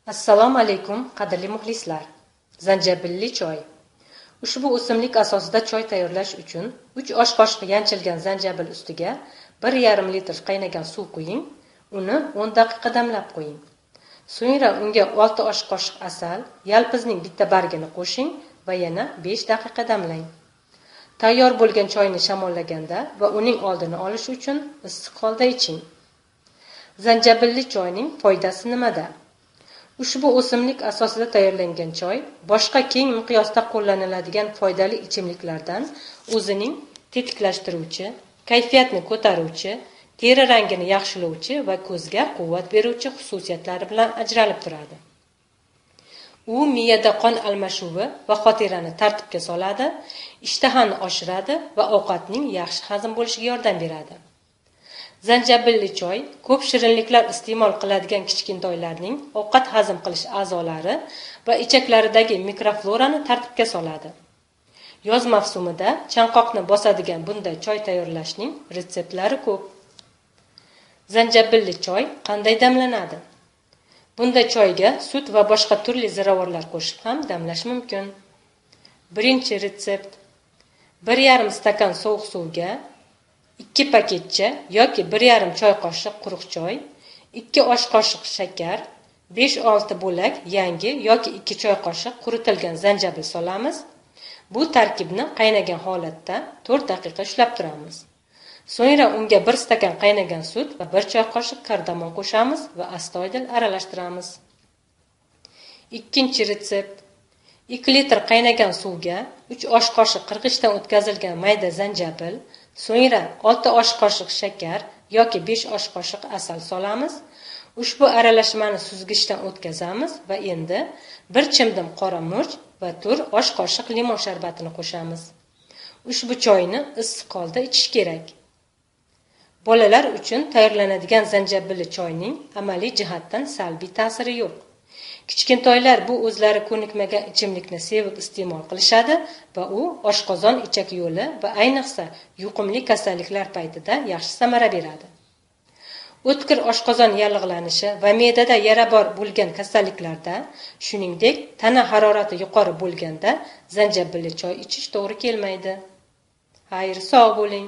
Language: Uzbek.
Assalomu alaykum, qadrli muxlislar. Zanjabilli choy. Ushbu o'simlik asosida choy tayyorlash uchun 3 osh qoshiq yanchilgan zanjabil ustiga 1,5 litr qaynagan suv quying. Uni 10 daqiqa damlab qo'ying. So'ngra unga 6 osh qoshiq asal, yalpizning bitta bargini qo'shing va yana 5 daqiqa damlang. Tayyor bo'lgan choyni shamollaganda va uning oldini olish uchun issiq holda iching. Zanjabilli choyning foydasi nimada? Ushbu o'simlik asosida tayyorlangan choy boshqa keng miqyosda qo'llaniladigan foydali ichimliklardan o'zining tetiklashtiruvchi, kayfiyatni ko'taruvchi, teri rangini yaxshilovchi va ko'zga quvvat beruvchi xususiyatlari bilan ajralib turadi. U miyada qon almashuvi va xotirani tartibga soladi, ishtahani oshiradi va ovqatning yaxshi hazm bo'lishiga yordam beradi. Zanjabilli choy ko'p shirinliklar iste'mol qiladigan kichkintoylarning ovqat hazm qilish a'zolari va ichaklaridagi mikroflorani tartibga soladi. Yoz mavsumida chanqoqni bosadigan bunday choy tayyorlashning retseptlari ko'p. Zanjabilli choy qanday damlanadi? Bunday choyga sut va boshqa turli ziravorlar qo'shib ham damlash mumkin. Birinchi retsept: 1,5 stakan sovuq suvga 2 paketcha yoki 1,5 choy qoshiq quruq choy, 2 osh qoshiq shakar, 5-6 bo'lak yangi yoki 2 choy qoshiq quritilgan zanjabil solamiz. Bu tarkibni qaynagan holatda 4 daqiqa ushlab turamiz. So'ngra unga 1 stakan qaynagan sut va 1 choy qoshiq kardamon qo'shamiz va astoydil aralashtiramiz. Ikkinchi retsept: 2 litr qaynagan suvga 3 osh qoshiq qirg'ichdan o'tkazilgan mayda zanjabil, so'ngra 6 osh qoshiq shakar yoki 5 osh qoshiq asal solamiz. Ushbu aralashmani suzgichdan o'tkazamiz va endi 1 chimdim qora murch va 4 osh qoshiq limon sharbatini qo'shamiz. Ushbu choyni issiq holda ichish kerak. Bolalar uchun tayyorlanadigan zanjabilli choyning amaliy jihatdan salbiy ta'siri yo'q. Kichkintoylar bu o'zlari ko'nikmagan ichimlikni sevib iste'mol qilishadi va u oshqozon ichak yo'li va ayniqsa yuqumli kasalliklar paytida yaxshi samara beradi. O'tkir oshqozon yallig'lanishi va me'dada yara bor bo'lgan kasalliklarda, shuningdek tana harorati yuqori bo'lganda zanjabilli choy ichish to'g'ri kelmaydi. Xayr, sog' bo'ling.